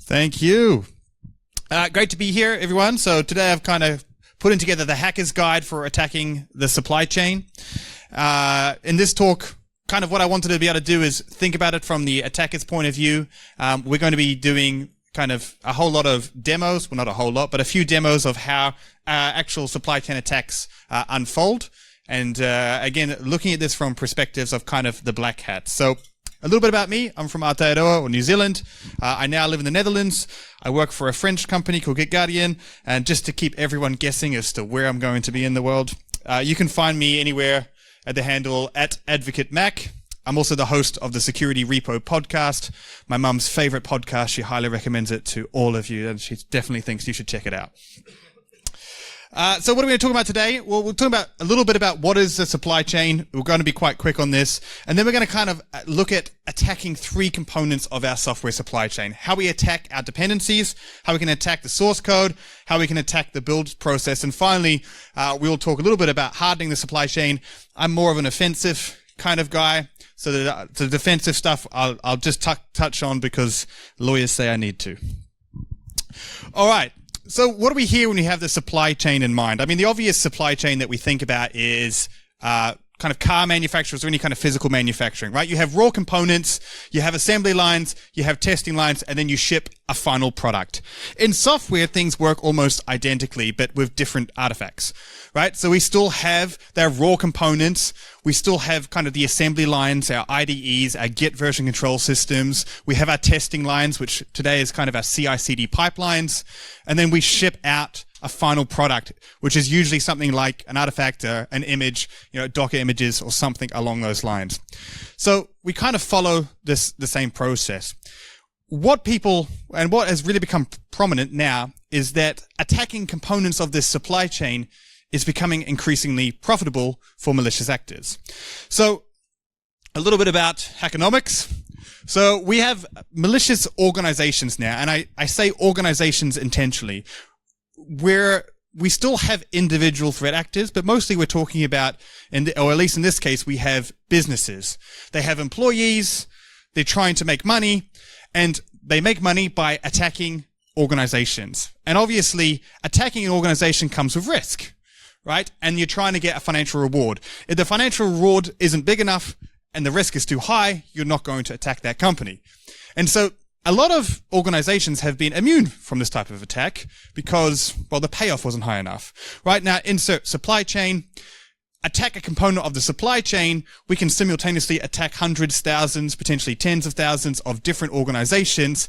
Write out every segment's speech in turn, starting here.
Thank you. Great to be here, everyone. So today I've kind of putting together the hacker's guide for attacking the supply chain. In this talk, kind of what I wanted to be able to do is think about it from the attacker's point of view. We're going to be doing kind of a whole lot of demos, well, not a whole lot, but a few demos of how actual supply chain attacks unfold. And again, looking at this from perspectives of kind of the black hat. So a little bit about me. I'm from Aotearoa, or New Zealand. I now live in the Netherlands. I work for a French company called GetGuardian. And just to keep everyone guessing as to where I'm going to be in the world, you can find me anywhere at the handle @AdvocateMac. I'm also the host of the Security Repo podcast, my mum's favorite podcast. She highly recommends it to all of you, and she definitely thinks you should check it out. So what are we going to talk about today? Well, we're talking about a little bit about what is the supply chain. We're going to be quite quick on this. And then we're going to kind of look at attacking three components of our software supply chain. How we attack our dependencies, how we can attack the source code, how we can attack the build process. And finally, we'll talk a little bit about hardening the supply chain. I'm more of an offensive kind of guy. So the defensive stuff, I'll just touch on because lawyers say I need to. All right. So what do we hear when we have the supply chain in mind? I mean, the obvious supply chain that we think about is kind of car manufacturers or any kind of physical manufacturing, right? You have raw components, you have assembly lines, you have testing lines, and then you ship a final product. In software, things work almost identically, but with different artifacts, right? So we still have their raw components. We still have kind of the assembly lines, our IDEs, our Git version control systems. We have our testing lines, which today is kind of our CI/CD pipelines. And then we ship out a final product, which is usually something like an artifact, an image, Docker images or something along those lines. So we kind of follow the same process. What has really become prominent now is that attacking components of this supply chain is becoming increasingly profitable for malicious actors. So a little bit about hackonomics. So we have malicious organizations now, and I say organizations intentionally, where we still have individual threat actors, but mostly we're talking about, or at least in this case, we have businesses. They have employees, they're trying to make money, and they make money by attacking organizations. And obviously, attacking an organization comes with risk, right? And you're trying to get a financial reward. If the financial reward isn't big enough and the risk is too high, you're not going to attack that company. And so a lot of organizations have been immune from this type of attack because, well, the payoff wasn't high enough. Right now, insert supply chain, attack a component of the supply chain, we can simultaneously attack hundreds, thousands, potentially tens of thousands of different organizations.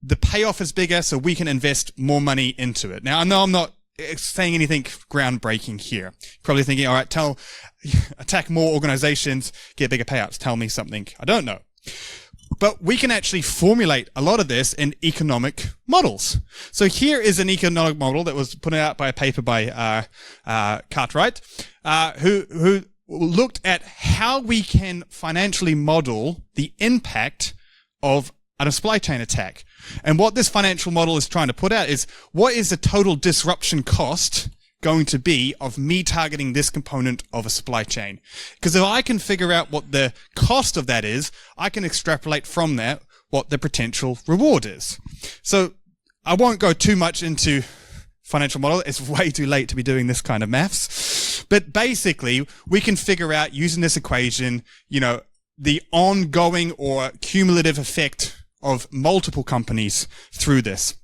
The payoff is bigger, so we can invest more money into it. Now, I know I'm not saying anything groundbreaking here. Probably thinking, all right, attack more organizations, get bigger payouts. Tell me something I don't know. But we can actually formulate a lot of this in economic models. So here is an economic model that was put out by a paper by Cartwright, who looked at how we can financially model the impact of a supply chain attack. And what this financial model is trying to put out is, what is the total disruption cost going to be of me targeting this component of a supply chain? Because if I can figure out what the cost of that is, I can extrapolate from that what the potential reward is. So I won't go too much into financial model. It's way too late to be doing this kind of maths. But basically, we can figure out using this equation, the ongoing or cumulative effect of multiple companies through this.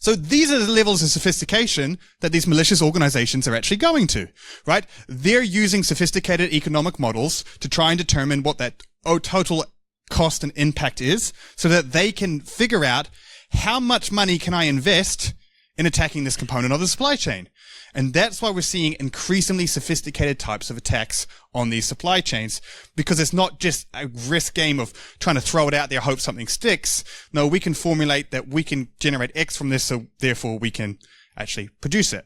So these are the levels of sophistication that these malicious organizations are actually going to, right? They're using sophisticated economic models to try and determine what that total cost and impact is so that they can figure out how much money can I invest in attacking this component of the supply chain. And that's why we're seeing increasingly sophisticated types of attacks on these supply chains, because it's not just a risk game of trying to throw it out there, hope something sticks. No, we can formulate that we can generate X from this, so therefore we can actually produce it.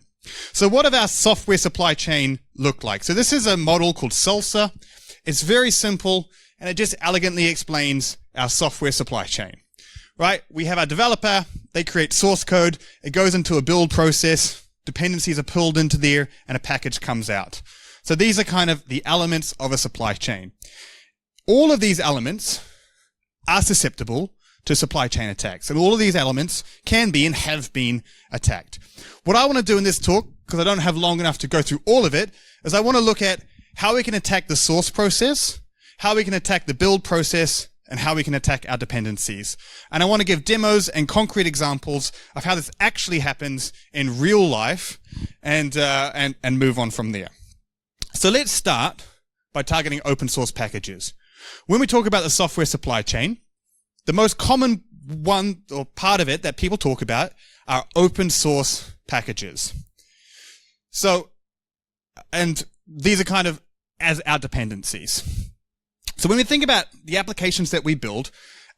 So what does our software supply chain look like? So this is a model called Salsa. It's very simple, and it just elegantly explains our software supply chain. Right? We have our developer, they create source code, it goes into a build process, dependencies are pulled into there, and a package comes out. So these are kind of the elements of a supply chain. All of these elements are susceptible to supply chain attacks. And all of these elements can be and have been attacked. What I want to do in this talk, because I don't have long enough to go through all of it, is I want to look at how we can attack the source process, how we can attack the build process, and how we can attack our dependencies. And I want to give demos and concrete examples of how this actually happens in real life and move on from there. So let's start by targeting open source packages. When we talk about the software supply chain, the most common one or part of it that people talk about are open source packages. So, and these are kind of as our dependencies. So when we think about the applications that we build,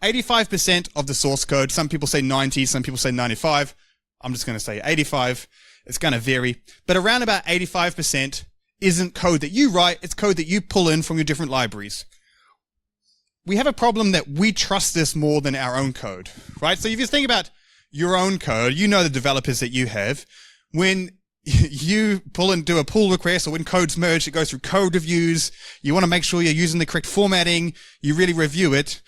85% of the source code, some people say 90, some people say 95. I'm just going to say 85. It's going to vary. But around about 85% isn't code that you write, it's code that you pull in from your different libraries. We have a problem that we trust this more than our own code, right? So if you think about your own code, you know the developers that you have. When you pull and do a pull request, or when code's merged, it goes through code reviews. You want to make sure you're using the correct formatting. You really review it,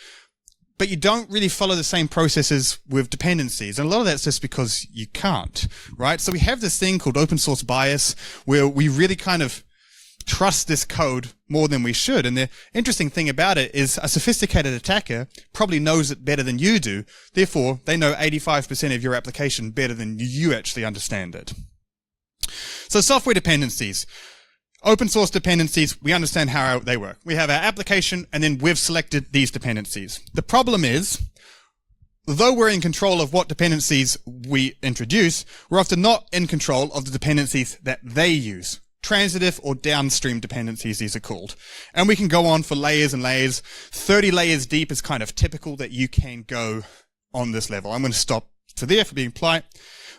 but you don't really follow the same processes with dependencies. And a lot of that's just because you can't, right? So we have this thing called open source bias where we really kind of trust this code more than we should. And the interesting thing about it is a sophisticated attacker probably knows it better than you do. Therefore, they know 85% of your application better than you actually understand it. So software dependencies. Open source dependencies, we understand how they work. We have our application, and then we've selected these dependencies. The problem is, though we're in control of what dependencies we introduce, we're often not in control of the dependencies that they use. Transitive or downstream dependencies, these are called. And we can go on for layers and layers. 30 layers deep is kind of typical that you can go on this level. I'm going to stop for there for being polite.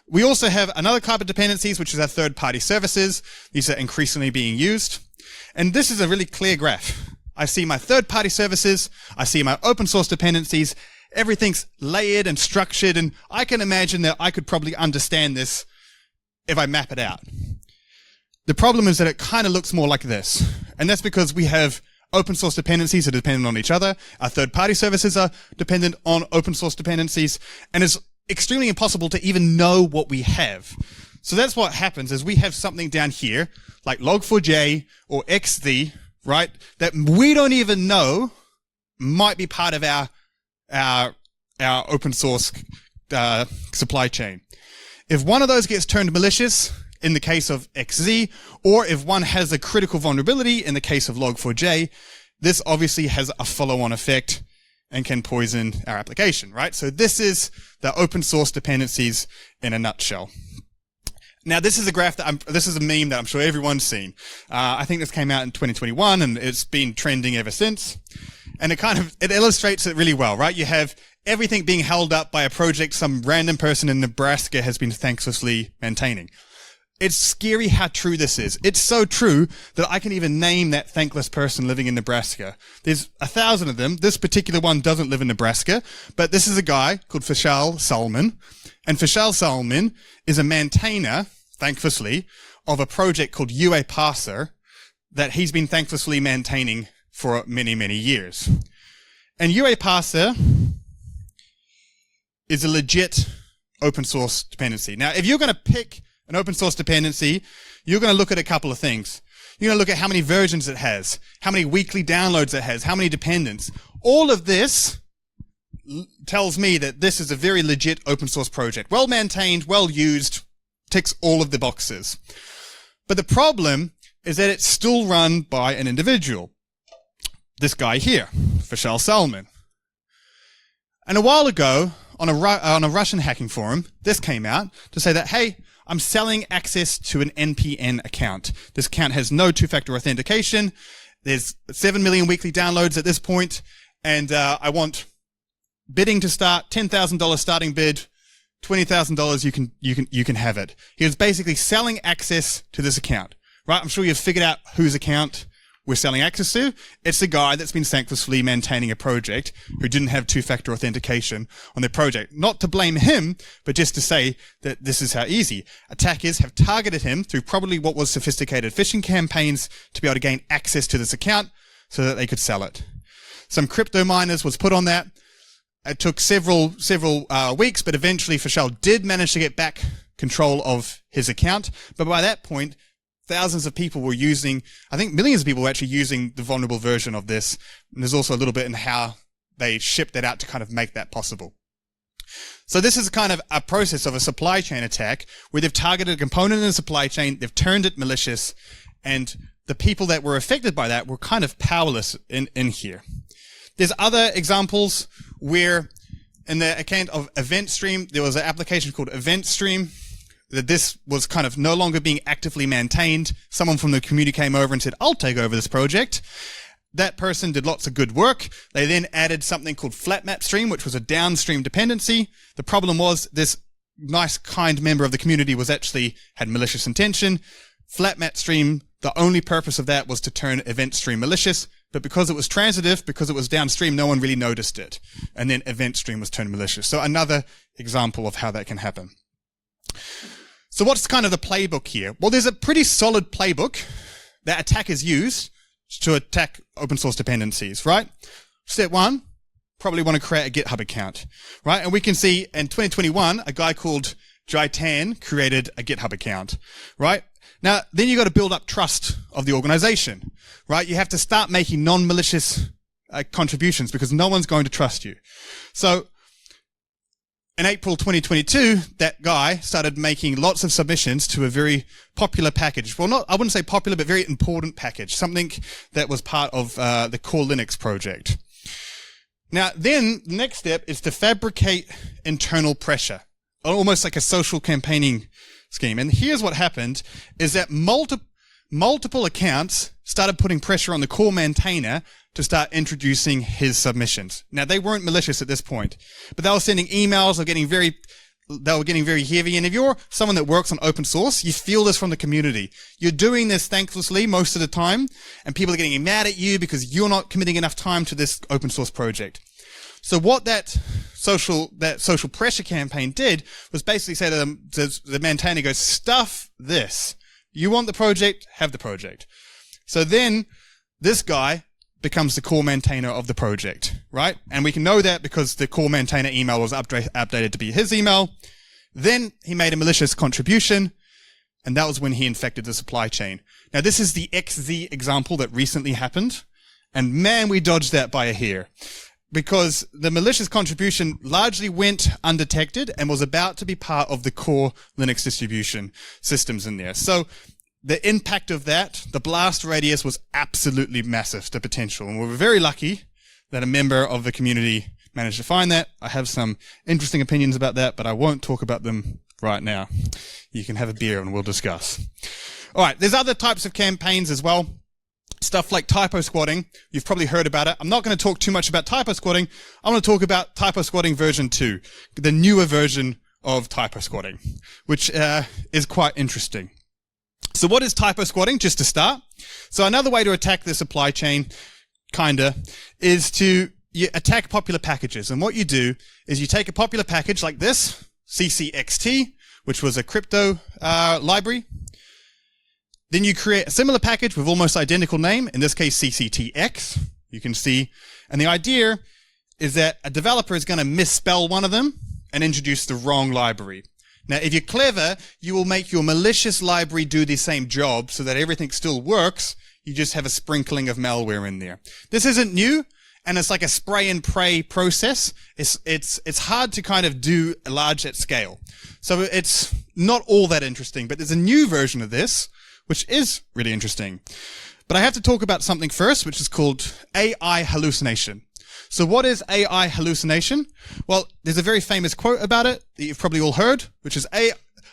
We also have another type of dependencies, which is our third-party services. These are increasingly being used. And this is a really clear graph. I see my third-party services. I see my open source dependencies. Everything's layered and structured, and I can imagine that I could probably understand this if I map it out. The problem is that it kind of looks more like this. And that's because we have open source dependencies that are dependent on each other. Our third-party services are dependent on open source dependencies. And it's extremely impossible to even know what we have. So that's what happens is we have something down here, like log4j or xz, right, that we don't even know might be part of our open source supply chain. If one of those gets turned malicious, in the case of xz, or if one has a critical vulnerability, in the case of log4j, this obviously has a follow-on effect and can poison our application, right? So this is the open source dependencies in a nutshell. Now, this is a graph this is a meme that I'm sure everyone's seen. I think this came out in 2021 and it's been trending ever since. And it illustrates it really well, right? You have everything being held up by a project some random person in Nebraska has been thanklessly maintaining. It's scary how true this is. It's so true that I can even name that thankless person living in Nebraska. There's 1,000 of them. This particular one doesn't live in Nebraska, but this is a guy called Fishal Salman. And Fishal Salman is a maintainer, thanklessly, of a project called UA Parser that he's been thanklessly maintaining for many, many years. And UA Parser is a legit open source dependency. Now, if you're going to pick an open source dependency, you're going to look at a couple of things. You're going to look at how many versions it has, how many weekly downloads it has, how many dependents. All of this tells me that this is a very legit open source project. Well maintained, well used, ticks all of the boxes. But the problem is that it's still run by an individual. This guy here, Fishal Salman. And a while ago, on a Russian hacking forum, this came out to say that, hey, I'm selling access to an NPN account. This account has no two-factor authentication. There's 7 million weekly downloads at this point, and I want bidding to start, $10,000 starting bid, $20,000 you can have it. He was basically selling access to this account, right? I'm sure you've figured out whose account we're selling access to. It's the guy that's been thanklessly maintaining a project who didn't have two-factor authentication on their project. Not to blame him, but just to say that this is how easy. Attackers have targeted him through probably what was sophisticated phishing campaigns to be able to gain access to this account so that they could sell it. Some crypto miners was put on that. It took several weeks, but eventually Fischel did manage to get back control of his account. But by that point, thousands of people were using, I think millions of people were actually using the vulnerable version of this. And there's also a little bit in how they shipped that out to kind of make that possible. So this is kind of a process of a supply chain attack where they've targeted a component in the supply chain, they've turned it malicious, and the people that were affected by that were kind of powerless in here. There's other examples where in the account of Event Stream, there was an application called Event Stream, that this was kind of no longer being actively maintained. Someone from the community came over and said, I'll take over this project. That person did lots of good work. They then added something called FlatMap Stream, which was a downstream dependency. The problem was this nice, kind member of the community had malicious intention. FlatMap Stream, the only purpose of that was to turn Event Stream malicious. But because it was transitive, because it was downstream, no one really noticed it. And then Event Stream was turned malicious. So another example of how that can happen. So what's kind of the playbook here? Well, there's a pretty solid playbook that attackers use to attack open source dependencies, right? Step one, probably want to create a GitHub account, right? And we can see in 2021, a guy called Jaitan created a GitHub account, right? Now, then you got to build up trust of the organization, right? You have to start making non-malicious contributions because no one's going to trust you. So in April 2022, that guy started making lots of submissions to a very popular package. Well, I wouldn't say popular, but very important package, something that was part of the core Linux project. Now, then the next step is to fabricate internal pressure, almost like a social campaigning scheme. And here's what happened is that multiple accounts started putting pressure on the core maintainer to start introducing his submissions. Now, they weren't malicious at this point, but they were sending emails, they were getting very heavy. And if you're someone that works on open source, you feel this from the community. You're doing this thanklessly most of the time, and people are getting mad at you because you're not committing enough time to this open source project. So what that social pressure campaign did was basically say to them, to the maintainer goes, stuff this. You want the project, have the project. So then this guy becomes the core maintainer of the project, right? And we can know that because the core maintainer email was updated to be his email. Then he made a malicious contribution, and that was when he infected the supply chain. Now, this is the XZ example that recently happened, and man, we dodged that by a hair, because the malicious contribution largely went undetected and was about to be part of the core Linux distribution systems in there. So the impact of that, the blast radius was absolutely massive, the potential. And we were very lucky that a member of the community managed to find that. I have some interesting opinions about that, but I won't talk about them right now. You can have a beer and we'll discuss. All right, there's other types of campaigns as well. Stuff like typo squatting. You've probably heard about it. I'm not going to talk too much about typo squatting. I'm going to talk about typo squatting version 2, the newer version of typo squatting, which is quite interesting. So what is typo squatting, just to start? So another way to attack the supply chain, is to attack popular packages. And what you do is you take a popular package like this, CCXT, which was a crypto library. Then you create a similar package with almost identical name, in this case CCTX, you can see. And the idea is that a developer is going to misspell one of them and introduce the wrong library. Now, if you're clever, you will make your malicious library do the same job so that everything still works. You just have a sprinkling of malware in there. This isn't new, and it's like a spray and pray process. It's hard to kind of do large at scale. So it's not all that interesting, but there's a new version of this, which is really interesting. But I have to talk about something first, which is called AI hallucination. So what is AI hallucination? Well, there's a very famous quote about it that you've probably all heard, which is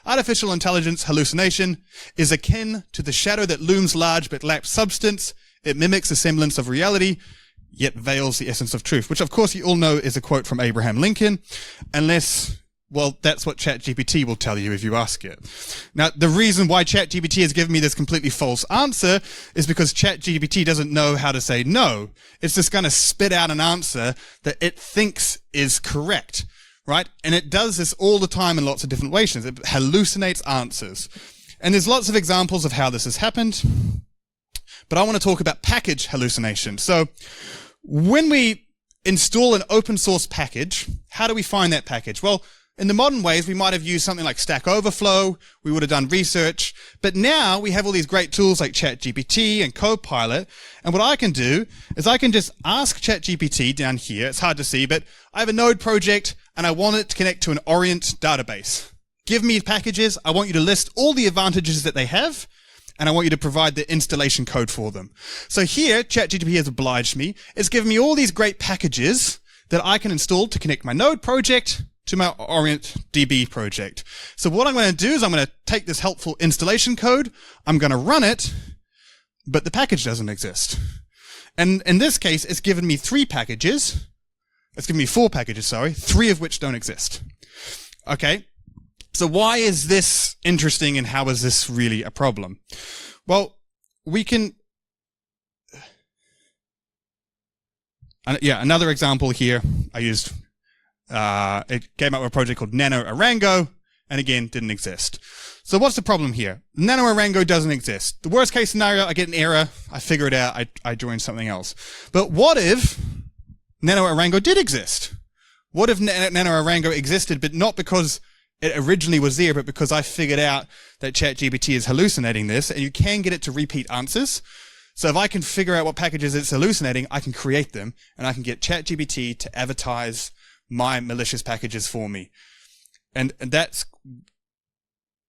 artificial intelligence hallucination is akin to the shadow that looms large but lacks substance. It mimics a semblance of reality, yet veils the essence of truth, which of course you all know is a quote from Abraham Lincoln, unless, well, that's what ChatGPT will tell you if you ask it. Now, the reason why ChatGPT has given me this completely false answer is because ChatGPT doesn't know how to say no. It's just going to spit out an answer that it thinks is correct, right? And it does this all the time in lots of different ways. It hallucinates answers. And there's lots of examples of how this has happened. But I want to talk about package hallucination. So when we install an open source package, how do we find that package? Well, in the modern ways, we might have used something like Stack Overflow. We would have done research. But now we have all these great tools like ChatGPT and Copilot. And what I can do is I can just ask ChatGPT down here. It's hard to see, but I have a node project and I want it to connect to an Orient database. Give me packages. I want you to list all the advantages that they have. And I want you to provide the installation code for them. So here, ChatGPT has obliged me. It's given me all these great packages that I can install to connect my node project to my Orient DB project. So what I'm going to do is I'm going to take this helpful installation code, I'm going to run it, but the package doesn't exist. And in this case, it's given me 3 packages. It's given me 4 packages, sorry, 3 of which don't exist. Okay, so why is this interesting and how is this really a problem? Well, we can... another example here, I used... it came up with a project called Nano Arango, and again, didn't exist. So what's the problem here? Nano Arango doesn't exist. The worst case scenario, I get an error, I figure it out, I join something else. But what if Nano Arango did exist? What if Nano Arango existed, but not because it originally was there, but because I figured out that ChatGPT is hallucinating this, and you can get it to repeat answers. So if I can figure out what packages it's hallucinating, I can create them, and I can get ChatGPT to advertise my malicious packages for me. And that's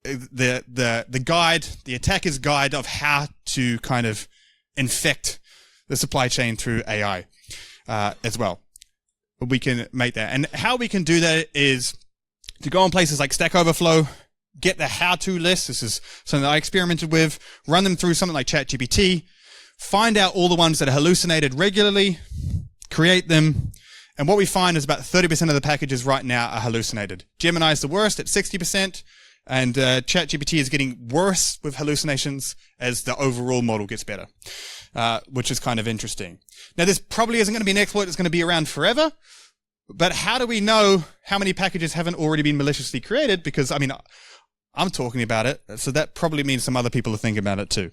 the guide, the attacker's guide of how to kind of infect the supply chain through AI as well. We can make that. And how we can do that is to go on places like Stack Overflow, get the how-to list. This is something that I experimented with, run them through something like ChatGPT, find out all the ones that are hallucinated regularly, create them. And what we find is about 30% of the packages right now are hallucinated. Gemini is the worst at 60%, and ChatGPT is getting worse with hallucinations as the overall model gets better, which is kind of interesting. Now, this probably isn't going to be an exploit that's going to be around forever, but how do we know how many packages haven't already been maliciously created? Because, I mean, I'm talking about it, so that probably means some other people are thinking about it too.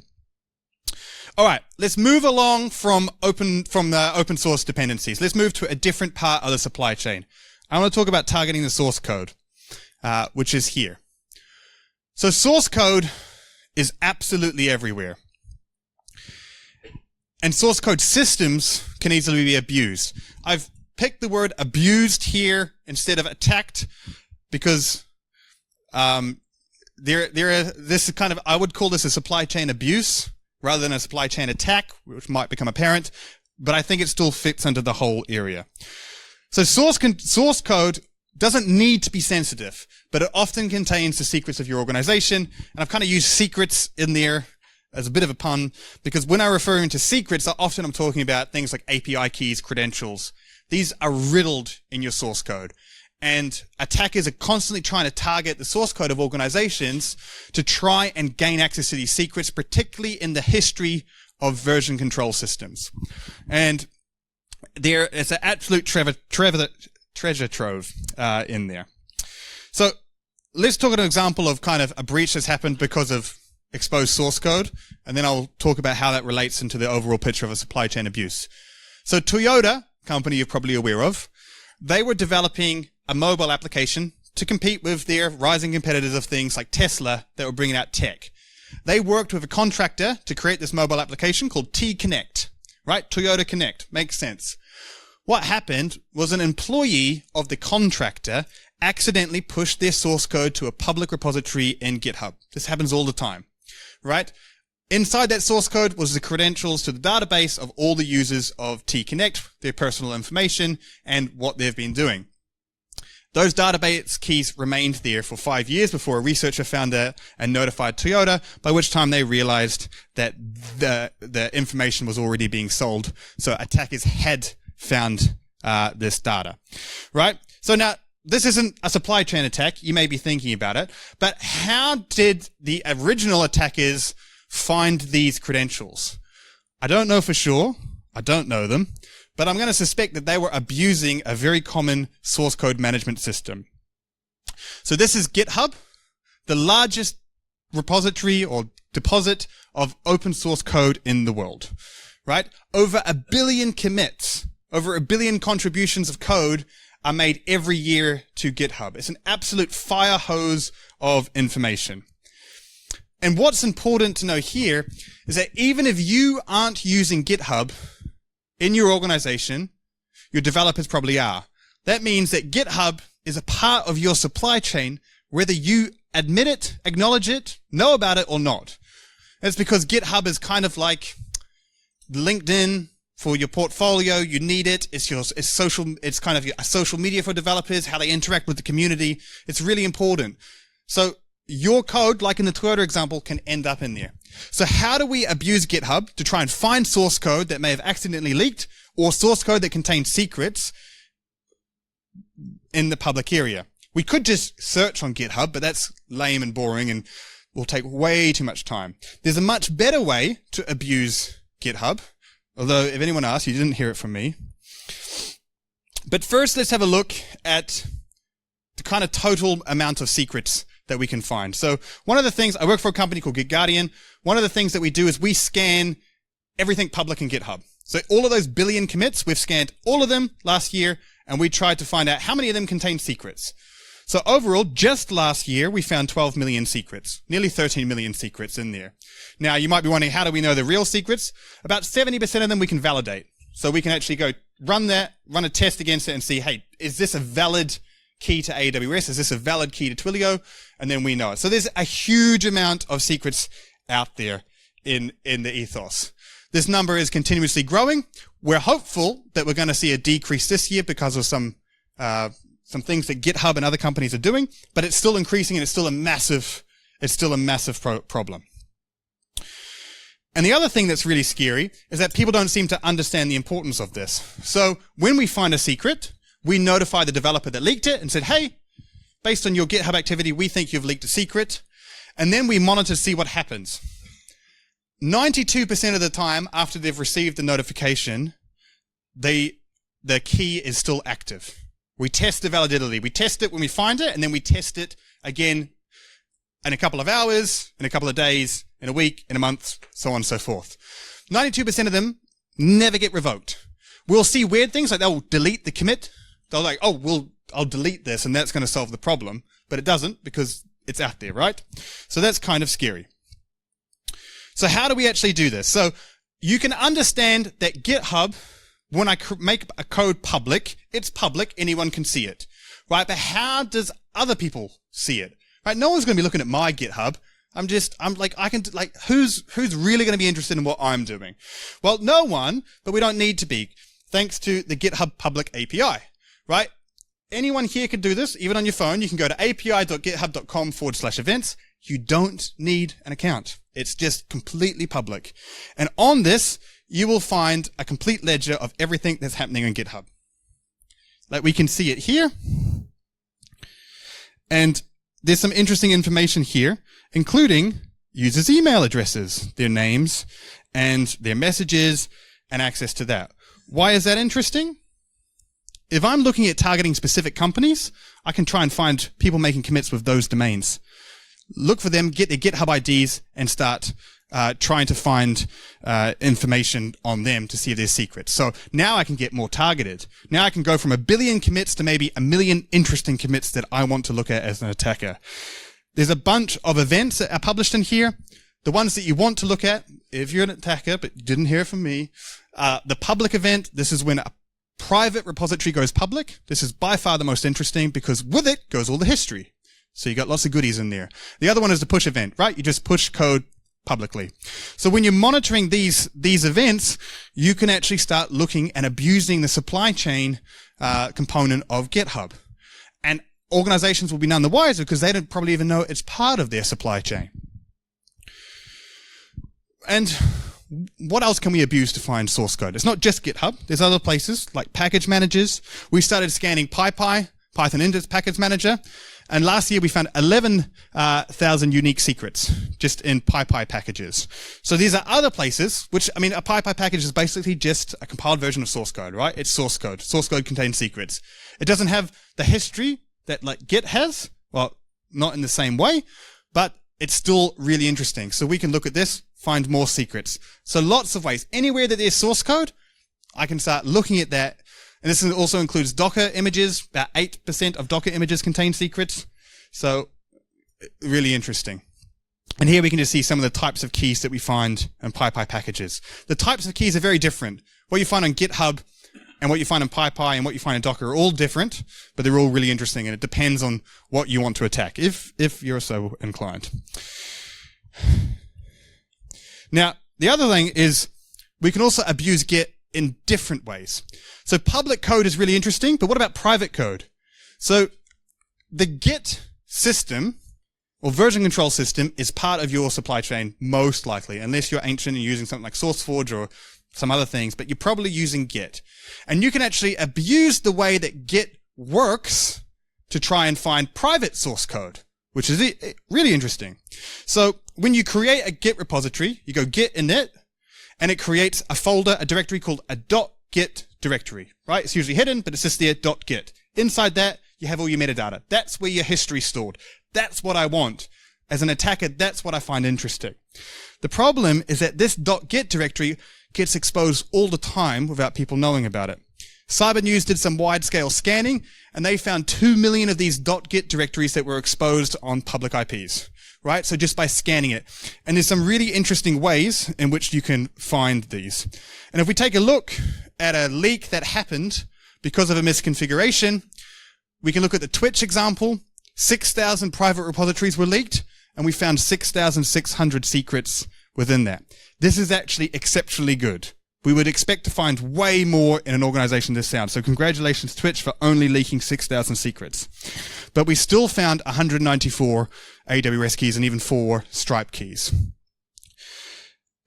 All right, let's move along from the open source dependencies. Let's move to a different part of the supply chain. I want to talk about targeting the source code, which is here. So source code is absolutely everywhere. And source code systems can easily be abused. I've picked the word abused here instead of attacked because this is kind of, I would call this a supply chain abuse rather than a supply chain attack, which might become apparent, but I think it still fits under the whole area. So source code doesn't need to be sensitive, but it often contains the secrets of your organization. And I've kind of used secrets in there as a bit of a pun, because when I'm referring to secrets, often I'm talking about things like API keys, credentials. These are riddled in your source code. And attackers are constantly trying to target the source code of organizations to try and gain access to these secrets, particularly in the history of version control systems. And there is an absolute treasure trove in there. So let's talk about an example of kind of a breach that's happened because of exposed source code, and then I'll talk about how that relates into the overall picture of a supply chain abuse. So Toyota, company you're probably aware of, they were developing a mobile application to compete with their rising competitors of things like Tesla that were bringing out tech. They worked with a contractor to create this mobile application called T-Connect, right? Toyota Connect, makes sense. What happened was an employee of the contractor accidentally pushed their source code to a public repository in GitHub. This happens all the time, right? Inside that source code was the credentials to the database of all the users of T-Connect, their personal information, and what they've been doing. Those database keys remained there for 5 years before a researcher found it and notified Toyota, by which time they realized that the information was already being sold. So attackers had found this data, right? So now, this isn't a supply chain attack. You may be thinking about it, but how did the original attackers find these credentials? I don't know for sure. I don't know them. But I'm going to suspect that they were abusing a very common source code management system. So this is GitHub, the largest repository or deposit of open source code in the world, right? Over 1 billion commits Over 1 billion contributions of code are made every year to GitHub. It's an absolute fire hose of information. And what's important to know here is that even if you aren't using GitHub in your organization, your developers probably are. That means that GitHub is a part of your supply chain, whether you admit it, acknowledge it, know about it or not. That's because GitHub is kind of like LinkedIn for your portfolio. You need it. It's kind of a social media for developers, how they interact with the community. It's really important. So your code, like in the Toyota example, can end up in there. So how do we abuse GitHub to try and find source code that may have accidentally leaked or source code that contains secrets in the public area? We could just search on GitHub, but that's lame and boring and will take way too much time. There's a much better way to abuse GitHub, although if anyone asks, you didn't hear it from me. But first, let's have a look at the kind of total amount of secrets that we can find. So one of the things, I work for a company called GitGuardian. One of the things that we do is we scan everything public in GitHub. So all of those billion commits, we've scanned all of them last year, and we tried to find out how many of them contain secrets. So overall, just last year, we found 12 million secrets, nearly 13 million secrets in there. Now, you might be wondering, how do we know the real secrets? About 70% of them we can validate. So we can actually go run a test against it and see, hey, is this a valid key to AWS? Is this a valid key to Twilio? And then we know it. So there's a huge amount of secrets out there in the ethos. This number is continuously growing. We're hopeful that we're going to see a decrease this year because of some things that GitHub and other companies are doing, but it's still increasing and it's still a massive problem. And the other thing that's really scary is that people don't seem to understand the importance of this. So when we find a secret, we notify the developer that leaked it and said, hey, based on your GitHub activity, we think you've leaked a secret. And then we monitor to see what happens. 92% of the time after they've received the notification, the key is still active. We test the validity. We test it when we find it, and then we test it again in a couple of hours, in a couple of days, in a week, in a month, so on and so forth. 92% of them never get revoked. We'll see weird things like they'll delete the commit. They'll like, oh, I'll delete this and that's going to solve the problem. But it doesn't because it's out there, right? So that's kind of scary. So how do we actually do this? So you can understand that GitHub, when I make a code public, it's public, anyone can see it, right? But how does other people see it, right? No one's going to be looking at my GitHub. Who's really going to be interested in what I'm doing? Well, no one, but we don't need to be, thanks to the GitHub public API, right? Anyone here can do this, even on your phone. You can go to api.github.com/events. You don't need an account. It's just completely public. And on this, you will find a complete ledger of everything that's happening on GitHub. Like we can see it here. And there's some interesting information here, including users' email addresses, their names, and their messages, and access to that. Why is that interesting? If I'm looking at targeting specific companies, I can try and find people making commits with those domains. Look for them, get their GitHub IDs, and start trying to find information on them to see if there's secrets. So now I can get more targeted. Now I can go from 1 billion commits to maybe 1 million interesting commits that I want to look at as an attacker. There's a bunch of events that are published in here. The ones that you want to look at, if you're an attacker, but you didn't hear it from me, the public event, this is when a private repository goes public. This is by far the most interesting because with it goes all the history. So you got lots of goodies in there. The other one is the push event, right? You just push code publicly. So when you're monitoring these events, you can actually start looking and abusing the supply chain component of GitHub. And organizations will be none the wiser because they don't probably even know it's part of their supply chain. And what else can we abuse to find source code? It's not just GitHub. There's other places like package managers. We started scanning PyPy, Python Index Package Manager. And last year we found 11,000 unique secrets just in PyPy packages. So these are other places, which, I mean, a PyPy package is basically just a compiled version of source code, right? It's source code. Source code contains secrets. It doesn't have the history that like Git has. Well, not in the same way, but it's still really interesting. So we can look at this, find more secrets. So lots of ways. Anywhere that there's source code, I can start looking at that. And this also includes Docker images. About 8% of Docker images contain secrets. So really interesting. And here we can just see some of the types of keys that we find in PyPy packages. The types of keys are very different. What you find on GitHub and what you find in PyPy and what you find in Docker are all different, but they're all really interesting, and it depends on what you want to attack, if you're so inclined. Now, the other thing is we can also abuse Git in different ways. So public code is really interesting, but what about private code? So the Git system, or version control system, is part of your supply chain, most likely, unless you're ancient and using something like SourceForge or some other things, but you're probably using Git. And you can actually abuse the way that Git works to try and find private source code, which is really interesting. So when you create a Git repository, you go git init, and it creates a folder, a directory called a .git directory, right? It's usually hidden, but it's just there, .git. Inside that, you have all your metadata. That's where your history's stored. That's what I want. As an attacker, that's what I find interesting. The problem is that this .git directory gets exposed all the time without people knowing about it. Cyber News did some wide-scale scanning, and they found 2 million of these .git directories that were exposed on public IPs, right? So just by scanning it. And there's some really interesting ways in which you can find these. And if we take a look at a leak that happened because of a misconfiguration, we can look at the Twitch example. 6,000 private repositories were leaked, and we found 6,600 secrets within that. This is actually exceptionally good. We would expect to find way more in an organization this sound. So congratulations, Twitch, for only leaking 6,000 secrets. But we still found 194 AWS keys and even 4 Stripe keys.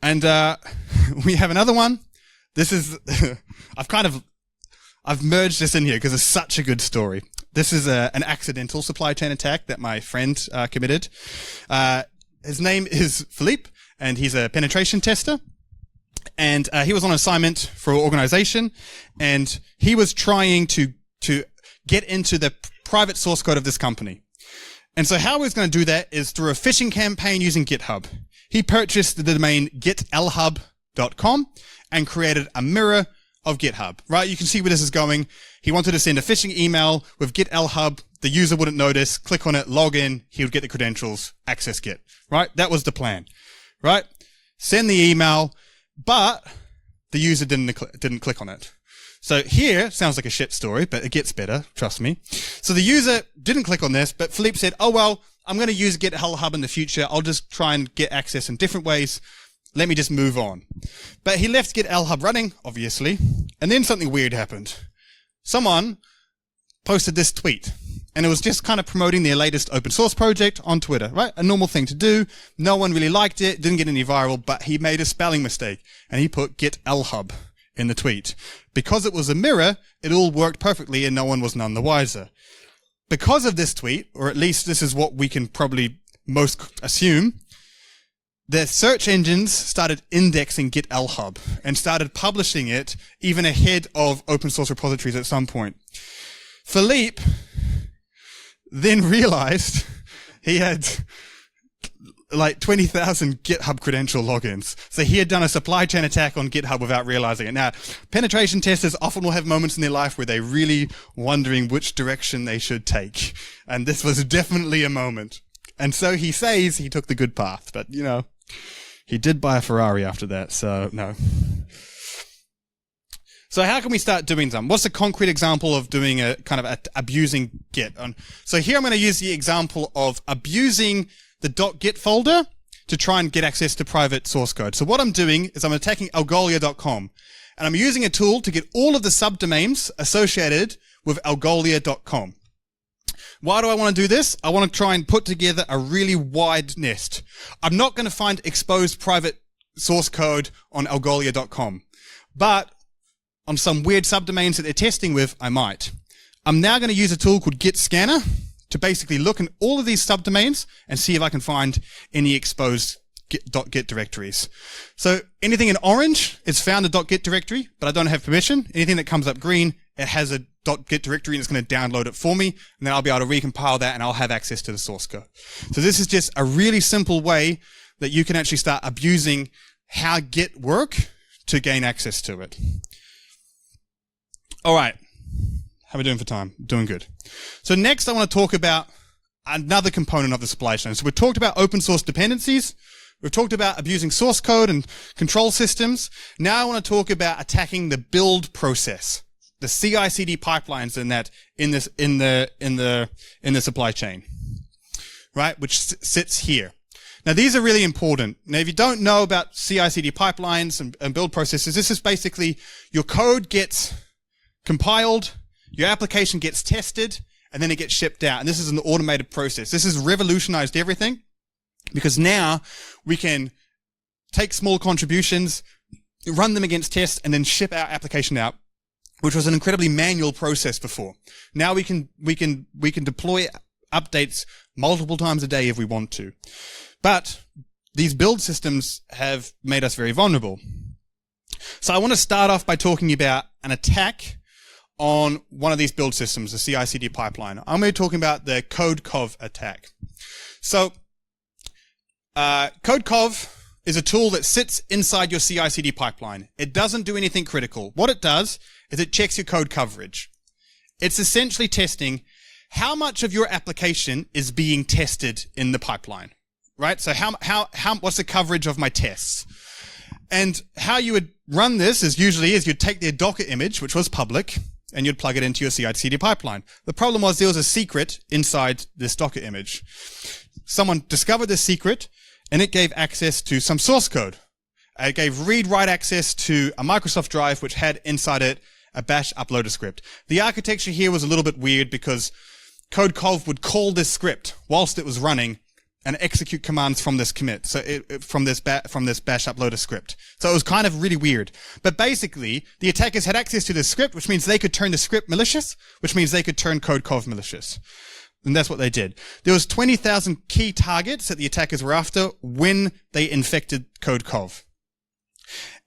And we have another one. This is, I've merged this in here because it's such a good story. This is an accidental supply chain attack that my friend committed. His name is Philippe, and he's a penetration tester. And he was on assignment for an organization, and he was trying to get into the private source code of this company. And so how he was going to do that is through a phishing campaign using GitHub. He purchased the domain gitlhub.com and created a mirror of GitHub, right? You can see where this is going. He wanted to send a phishing email with gitlhub. The user wouldn't notice, click on it, log in, he would get the credentials, access Git, right? That was the plan, right? Send the email, but the user didn't click on it. So here, sounds like a shit story, but it gets better, trust me. So the user didn't click on this, but Philippe said, oh well, I'm going to use GitHub in the future. I'll just try and get access in different ways. Let me just move on. But he left GitHub running, obviously, and then something weird happened. Someone posted this tweet, and it was just kind of promoting their latest open source project on Twitter, right? A normal thing to do. No one really liked it, didn't get any viral, but he made a spelling mistake, and he put GitLhub in the tweet. Because it was a mirror, it all worked perfectly, and no one was none the wiser. Because of this tweet, or at least this is what we can probably most assume, the search engines started indexing GitLhub and started publishing it even ahead of open source repositories at some point. Philippe then realized he had like 20,000 GitHub credential logins. So he had done a supply chain attack on GitHub without realizing it. Now, penetration testers often will have moments in their life where they're really wondering which direction they should take. And this was definitely a moment. And so he says he took the good path, but you know, he did buy a Ferrari after that, so no. So how can we start doing them? What's a concrete example of doing a kind of abusing Git? So here I'm going to use the example of abusing the .git folder to try and get access to private source code. So what I'm doing is I'm attacking algolia.com, and I'm using a tool to get all of the subdomains associated with algolia.com. Why do I want to do this? I want to try and put together a really wide nest. I'm not going to find exposed private source code on algolia.com, but on some weird subdomains that they're testing with, I might. I'm now going to use a tool called Git Scanner to basically look in all of these subdomains and see if I can find any exposed .git directories. So anything in orange is found a .git directory, but I don't have permission. Anything that comes up green, it has a .git directory and it's going to download it for me, and then I'll be able to recompile that and I'll have access to the source code. So this is just a really simple way that you can actually start abusing how Git work to gain access to it. All right. How are we doing for time? Doing good. So next I want to talk about another component of the supply chain. So we've talked about open source dependencies. We've talked about abusing source code and control systems. Now I want to talk about attacking the build process, the CI/CD pipelines in the supply chain, right? Which sits here. Now these are really important. Now if you don't know about CI/CD pipelines and build processes, this is basically your code gets compiled, your application gets tested, and then it gets shipped out. And this is an automated process. This has revolutionized everything because now we can take small contributions, run them against tests, and then ship our application out, which was an incredibly manual process before. Now we can deploy updates multiple times a day if we want to. But these build systems have made us very vulnerable. So I want to start off by talking about an attack on one of these build systems, the CI/CD pipeline. I'm going to be talking about the CodeCov attack. So CodeCov is a tool that sits inside your CI/CD pipeline. It doesn't do anything critical. What it does is it checks your code coverage. It's essentially testing how much of your application is being tested in the pipeline, right? So what's the coverage of my tests? And how you would run this is you'd take their Docker image, which was public, and you'd plug it into your CI/CD pipeline. The problem was there was a secret inside this Docker image. Someone discovered this secret, and it gave access to some source code. It gave read-write access to a Microsoft drive, which had inside it a bash uploader script. The architecture here was a little bit weird because CodeCov would call this script whilst it was running and execute commands from this commit, so from this bash uploader script. So it was kind of really weird. But basically, the attackers had access to this script, which means they could turn the script malicious, which means they could turn CodeCov malicious. And that's what they did. There was 20,000 key targets that the attackers were after when they infected CodeCov.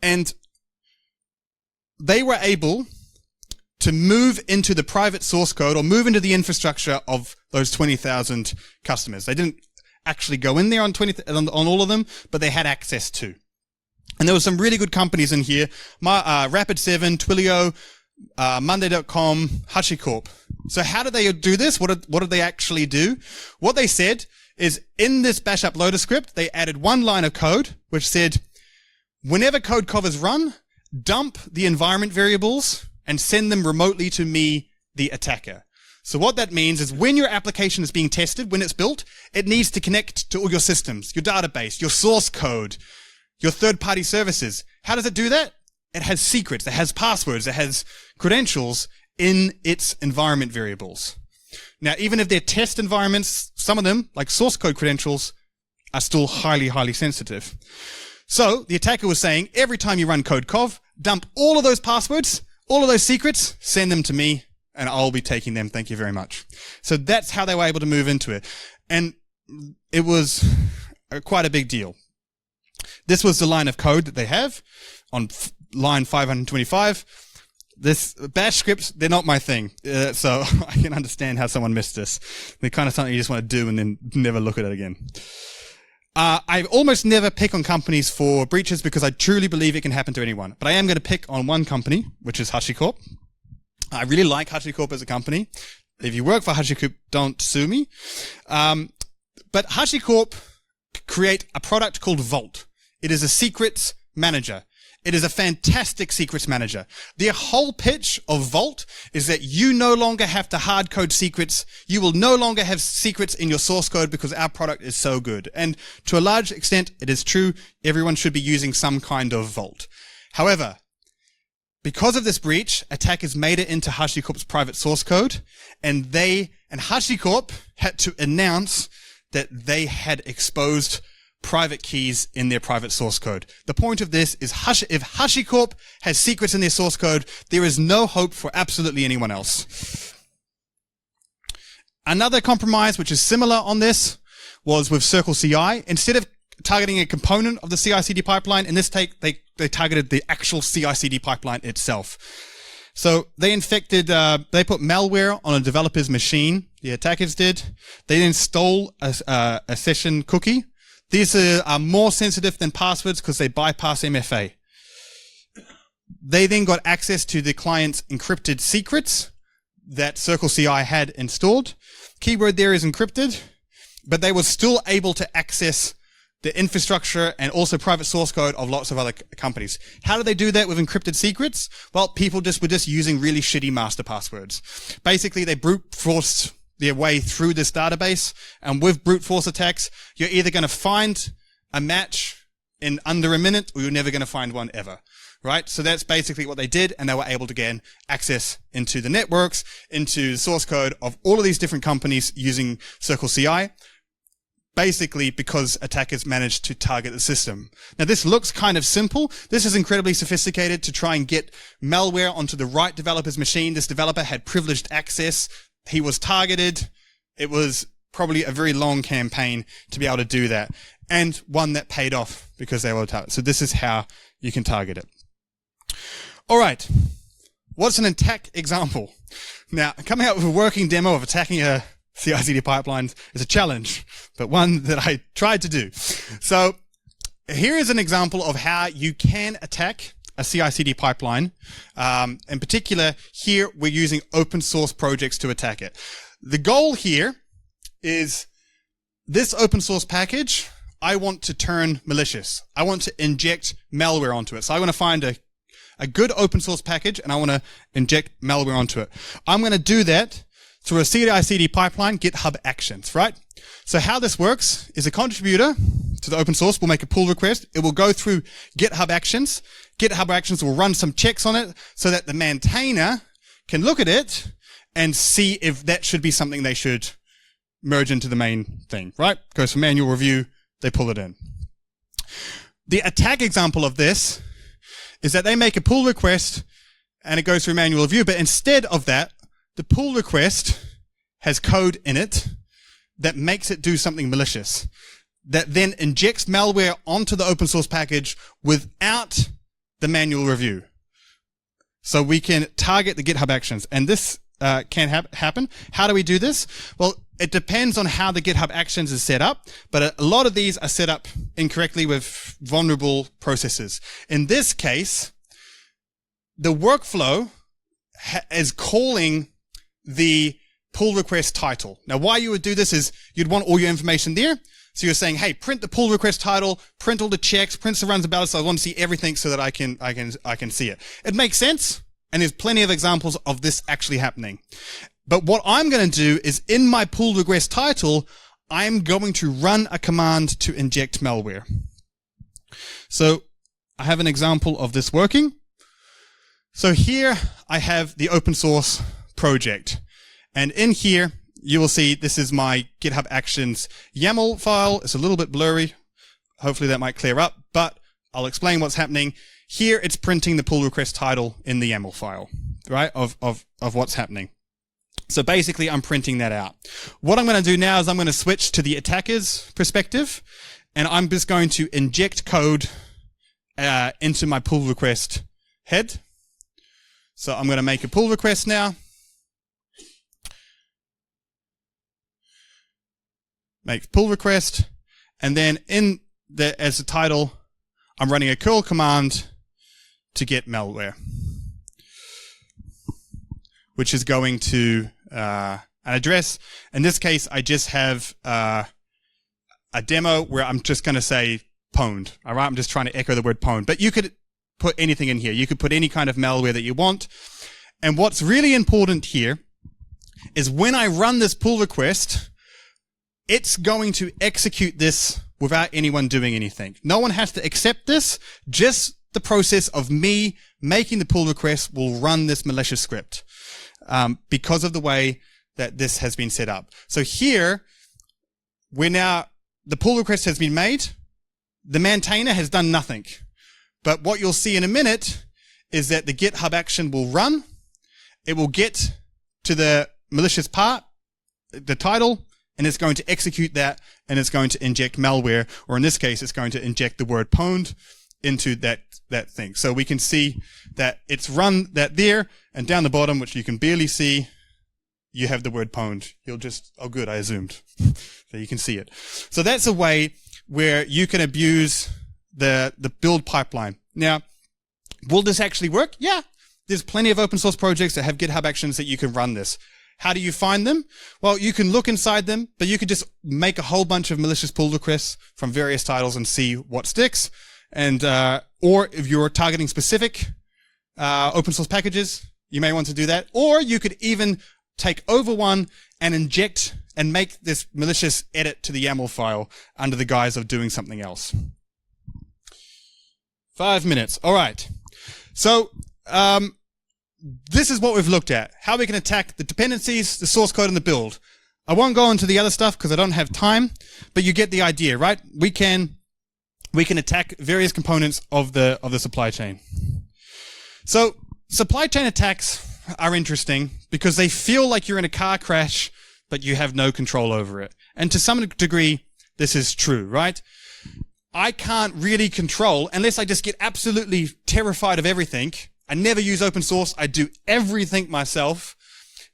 And they were able to move into the private source code or move into the infrastructure of those 20,000 customers. They didn't actually go in there on all of them, but they had access to. And there were some really good companies in here. Rapid7, Twilio, Monday.com, HashiCorp. So how did they do this? What did they actually do? What they said is in this bash uploader script, they added one line of code, which said, whenever CodeCov is run, dump the environment variables and send them remotely to me, the attacker. So what that means is when your application is being tested, when it's built, it needs to connect to all your systems, your database, your source code, your third-party services. How does it do that? It has secrets, it has passwords, it has credentials in its environment variables. Now, even if they're test environments, some of them, like source code credentials, are still highly, highly sensitive. So the attacker was saying, every time you run CodeCov, dump all of those passwords, all of those secrets, send them to me, and I'll be taking them. Thank you very much. So that's how they were able to move into it. And it was quite a big deal. This was the line of code that they have on line 525. This bash scripts, they're not my thing. So I can understand how someone missed this. They're kind of something you just want to do and then never look at it again. I almost never pick on companies for breaches because I truly believe it can happen to anyone. But I am going to pick on one company, which is HashiCorp. I really like HashiCorp as a company. If you work for HashiCorp, don't sue me. But HashiCorp create a product called Vault. It is a secrets manager. It is a fantastic secrets manager. Their whole pitch of Vault is that you no longer have to hard code secrets. You will no longer have secrets in your source code because our product is so good. And to a large extent, it is true. Everyone should be using some kind of Vault. However, because of this breach, attackers made it into HashiCorp's private source code, and HashiCorp had to announce that they had exposed private keys in their private source code. The point of this is if HashiCorp has secrets in their source code, there is no hope for absolutely anyone else. Another compromise, which is similar on this, was with Circle CI. Instead of targeting a component of the CI/CD pipeline, in this take, they targeted the actual CI/CD pipeline itself. So they infected, they put malware on a developer's machine. The attackers did. They then stole a session cookie. These are more sensitive than passwords because they bypass MFA. They then got access to the client's encrypted secrets that CircleCI had installed. Keyword there is encrypted, but they were still able to access the infrastructure and also private source code of lots of other companies. How do they do that with encrypted secrets? Well, people were just using really shitty master passwords. Basically, they brute forced their way through this database, and with brute force attacks, you're either going to find a match in under a minute, or you're never going to find one ever. Right? So that's basically what they did, and they were able to gain access into the networks, into the source code of all of these different companies using CircleCI. Basically because attackers managed to target the system. Now this looks kind of simple. This is incredibly sophisticated to try and get malware onto the right developer's machine. This developer had privileged access. He was targeted. It was probably a very long campaign to be able to do that, and one that paid off because they were targeted. So this is how you can target it. All right. What's an attack example? Now, coming out with a working demo of attacking a CI/CD pipelines is a challenge, but one that I tried to do. So here is an example of how you can attack a CI/CD pipeline. In particular, here we're using open source projects to attack it. The goal here is this open source package, I want to turn malicious. I want to inject malware onto it. So I want to find a good open source package, and I want to inject malware onto it. I'm going to do that through a CI/CD pipeline, GitHub Actions, right? So how this works is a contributor to the open source will make a pull request. It will go through GitHub Actions. GitHub Actions will run some checks on it so that the maintainer can look at it and see if that should be something they should merge into the main thing, right? Goes for manual review, they pull it in. The attack example of this is that they make a pull request and it goes through manual review, but instead of that, the pull request has code in it that makes it do something malicious, that then injects malware onto the open source package without the manual review. So we can target the GitHub Actions, and this can happen. How do we do this? Well, it depends on how the GitHub Actions is set up, but a lot of these are set up incorrectly with vulnerable processes. In this case, the workflow is calling the pull request title. Now, why you would do this is you'd want all your information there. So you're saying, hey, print the pull request title, print all the checks, print the runs about it. So I want to see everything so that I can see it. It makes sense. And there's plenty of examples of this actually happening. But what I'm going to do is in my pull request title, I'm going to run a command to inject malware. So I have an example of this working. So here I have the open source project. And in here, you will see this is my GitHub Actions YAML file. It's a little bit blurry. Hopefully that might clear up, but I'll explain what's happening. Here it's printing the pull request title in the YAML file, right, of what's happening. So basically I'm printing that out. What I'm going to do now is I'm going to switch to the attacker's perspective, and I'm just going to inject code into my pull request head. So I'm going to make a pull request now. Make pull request, and then as the title, I'm running a curl command to get malware, which is going to an address. In this case, I just have a demo where I'm just going to say pwned. All right, I'm just trying to echo the word pwned, but you could put anything in here. You could put any kind of malware that you want. And what's really important here is when I run this pull request, it's going to execute this without anyone doing anything. No one has to accept this. Just the process of me making the pull request will run this malicious script because of the way that this has been set up. So here, the pull request has been made. The maintainer has done nothing. But what you'll see in a minute is that the GitHub action will run. It will get to the malicious part, the title, and it's going to execute that, and it's going to inject malware, or in this case, it's going to inject the word pwned into that thing. So we can see that it's run that there, and down the bottom, which you can barely see, you have the word pwned. Oh good, I zoomed. So you can see it. So that's a way where you can abuse the build pipeline. Now, Will this actually work? Yeah. There's plenty of open source projects that have GitHub Actions that you can run this. How do you find them? Well, you can look inside them, but you could just make a whole bunch of malicious pull requests from various titles and see what sticks. And, or if you're targeting specific, open source packages, you may want to do that. Or you could even take over one and inject and make this malicious edit to the YAML file under the guise of doing something else. 5 minutes. All right. So, this is what we've looked at. How we can attack the dependencies, the source code, and the build. I won't go into the other stuff because I don't have time, but you get the idea, right? We can attack various components of the supply chain. So, supply chain attacks are interesting because they feel like you're in a car crash, but you have no control over it. And to some degree, this is true, right? I can't really control, unless I just get absolutely terrified of everything. I never use open source. I do everything myself.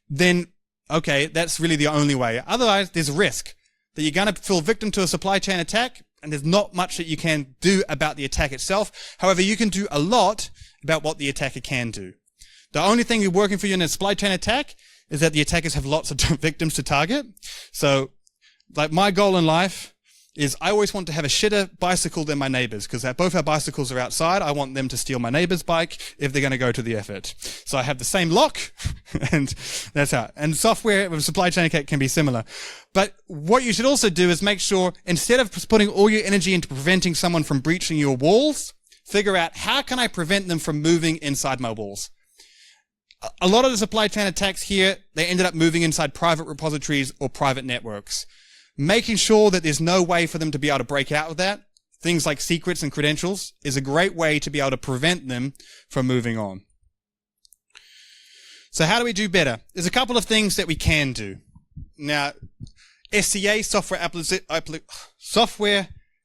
Then, okay, that's really the only way. Otherwise, there's a risk that you're going to fall victim to a supply chain attack, and there's not much that you can do about the attack itself. However, you can do a lot about what the attacker can do. The only thing that's working for you in a supply chain attack is that the attackers have lots of victims to target. So, like, my goal in life is I always want to have a shitter bicycle than my neighbors, because both our bicycles are outside. I want them to steal my neighbor's bike if they're going to go to the effort. So I have the same lock, and that's how. And software with supply chain attack can be similar. But what you should also do is make sure, instead of putting all your energy into preventing someone from breaching your walls, figure out how can I prevent them from moving inside my walls. A lot of the supply chain attacks here, they ended up moving inside private repositories or private networks. Making sure that there's no way for them to be able to break out of that, things like secrets and credentials, is a great way to be able to prevent them from moving on. So how do we do better? There's a couple of things that we can do. Now, SCA, software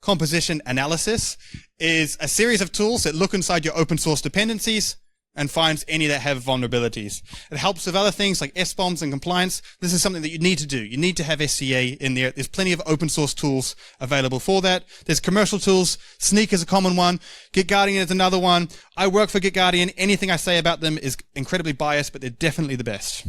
composition analysis, is a series of tools that look inside your open source dependencies and finds any that have vulnerabilities. It helps with other things like SBOMs and compliance. This is something that you need to do. You need to have SCA in there. There's plenty of open source tools available for that. There's commercial tools. Sneak is a common one. GitGuardian is another one. I work for GitGuardian. Anything I say about them is incredibly biased, but they're definitely the best.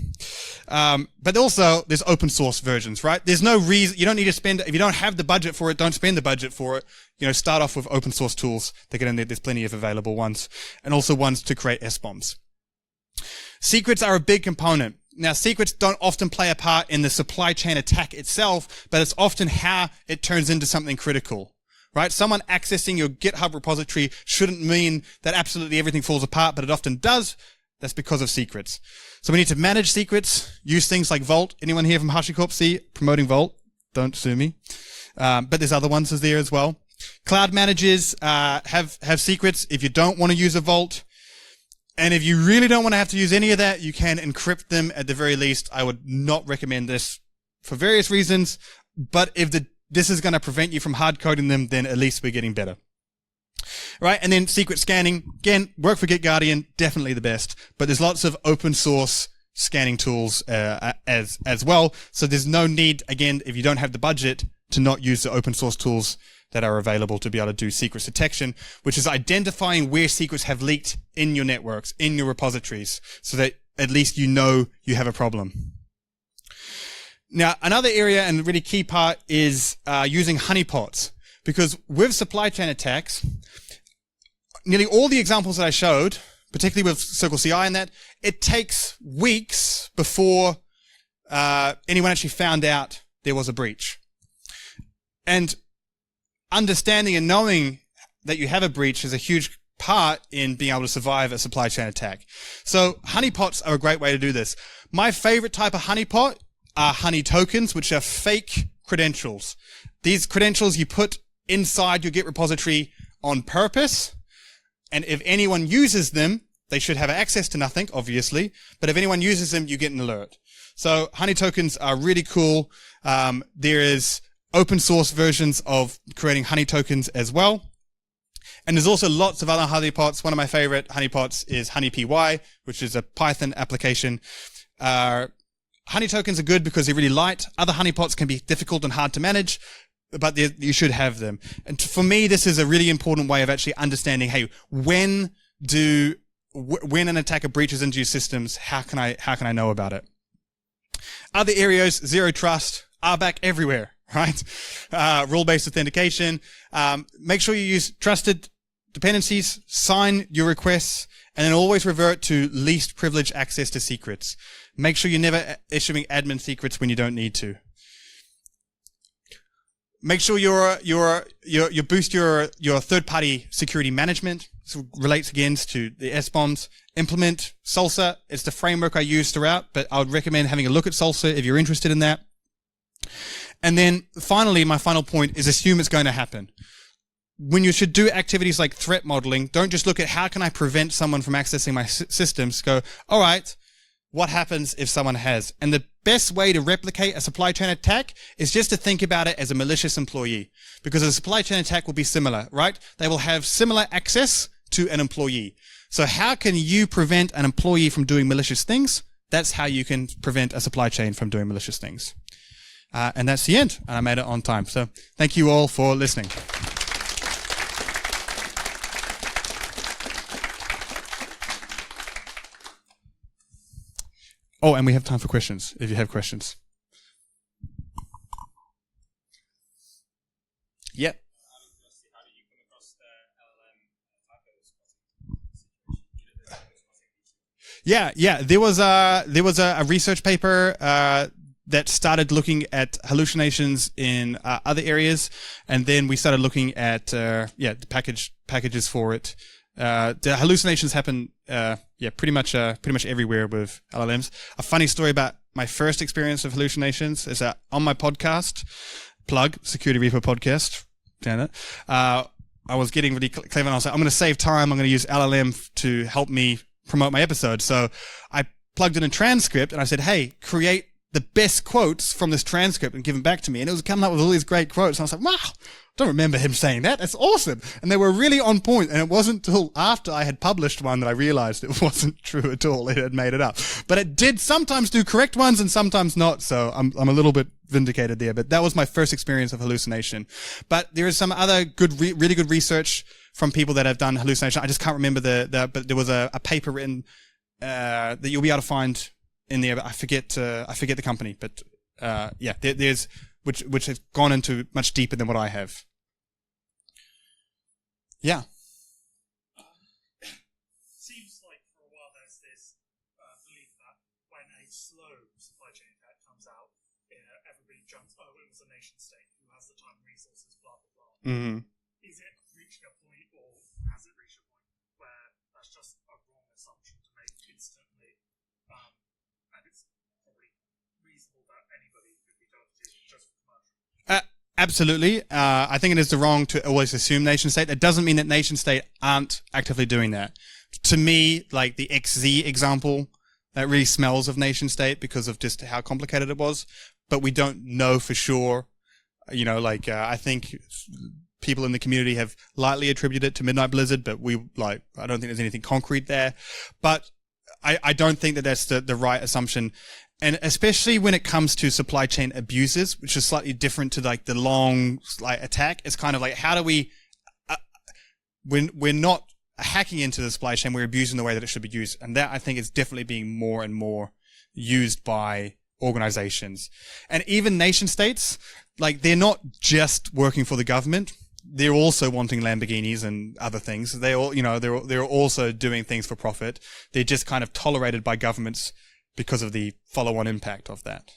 But also, there's open source versions, right? There's no reason, you don't need to spend, if you don't have the budget for it, don't spend the budget for it. You know, start off with open source tools. There's plenty of available ones, and also ones to create SBOMs. Secrets are a big component. Now, secrets don't often play a part in the supply chain attack itself, but it's often how it turns into something critical, right? Someone accessing your GitHub repository shouldn't mean that absolutely everything falls apart, but it often does. That's because of secrets. So we need to manage secrets, use things like Vault. Anyone here from HashiCorp see promoting Vault? Don't sue me. But there's other ones there as well. Cloud managers have secrets if you don't want to use a Vault. And if you really don't want to have to use any of that, you can encrypt them at the very least. I would not recommend this for various reasons. But if this is going to prevent you from hard coding them, then at least we're getting better. Right? And then secret scanning. Again, work for GitGuardian, definitely the best. But there's lots of open source scanning tools as well. So there's no need, again, if you don't have the budget, to not use the open source tools that are available to be able to do secrets detection, which is identifying where secrets have leaked in your networks, in your repositories, so that at least you know you have a problem. Now, another area and really key part is using honeypots, because with supply chain attacks, nearly all the examples that I showed, particularly with Circle CI and that, it takes weeks before anyone actually found out there was a breach. And understanding and knowing that you have a breach is a huge part in being able to survive a supply chain attack. So honeypots are a great way to do this. My favorite type of honeypot are honey tokens, which are fake credentials. These credentials you put inside your Git repository on purpose. And if anyone uses them, they should have access to nothing, obviously. But if anyone uses them, you get an alert. So honey tokens are really cool. There is open source versions of creating honey tokens as well. And there's also lots of other honeypots. One of my favorite honeypots is HoneyPy, which is a Python application. Honey tokens are good because they're really light. Other honeypots can be difficult and hard to manage, but you should have them. And for me, this is a really important way of actually understanding, hey, when when an attacker breaches into your systems, how can I know about it? Other areas, zero trust, RBAC everywhere, right? Rule-based authentication. Make sure you use trusted dependencies, sign your requests, and then always revert to least privileged access to secrets. Make sure you're never issuing admin secrets when you don't need to. Make sure you boost your third-party security management. This relates again to the SBOMs. Implement SALSA. It's the framework I use throughout, but I would recommend having a look at SALSA if you're interested in that. And then finally, my final point is assume it's going to happen. When you should do activities like threat modeling, don't just look at how can I prevent someone from accessing my systems. Go, all right, what happens if someone has? And the best way to replicate a supply chain attack is just to think about it as a malicious employee, because a supply chain attack will be similar, right? They will have similar access to an employee. So how can you prevent an employee from doing malicious things? That's how you can prevent a supply chain from doing malicious things. And that's the end. And I made it on time. So thank you all for listening. Oh, and we have time for questions, if you have questions. Yeah. How do you come across the LLM attackers? Yeah. There was a research paper that started looking at hallucinations in other areas, and then we started looking at the packages for it. The hallucinations happen pretty much everywhere with LLMs. A funny story about my first experience of hallucinations is that on my podcast, plug Security Repo podcast, damn it. I was getting really clever, and I was like, I'm going to save time. I'm going to use LLM to help me promote my episode. So I plugged in a transcript and I said, hey, create the best quotes from this transcript and give them back to me. And it was coming up with all these great quotes. And I was like, wow, don't remember him saying that. That's awesome. And they were really on point. And it wasn't until after I had published one that I realized it wasn't true at all. It had made it up. But it did sometimes do correct ones and sometimes not. So I'm a little bit vindicated there. But that was my first experience of hallucination. But there is some other really good research from people that have done hallucination. I just can't remember but there was a paper written that you'll be able to find in there, but I forget the company, but there's which has gone into much deeper than what I have. Yeah. Seems like for a while there's this belief that when a slow supply chain attack comes out, everybody jumps, oh, it was a nation state who has the time and resources, blah blah blah. Mm-hmm. Is it reaching a point, or has it reached a point where that's just a wrong assumption to make instantly? And it's probably reasonable that anybody could be done just for commercial. Absolutely. I think it is wrong to always assume nation state. That doesn't mean that nation state aren't actively doing that. To me, like the XZ example, that really smells of nation state because of just how complicated it was. But we don't know for sure. I think people in the community have lightly attributed it to Midnight Blizzard, but I don't think there's anything concrete there. But I don't think that that's the right assumption. And especially when it comes to supply chain abuses, which is slightly different to like the long attack, it's kind of like, how do we, when we're not hacking into the supply chain, we're abusing the way that it should be used. And that I think is definitely being more and more used by organizations. And even nation states, like they're not just working for the government. They're also wanting Lamborghinis and other things. They all, they're also doing things for profit. They're just kind of tolerated by governments because of the follow-on impact of that.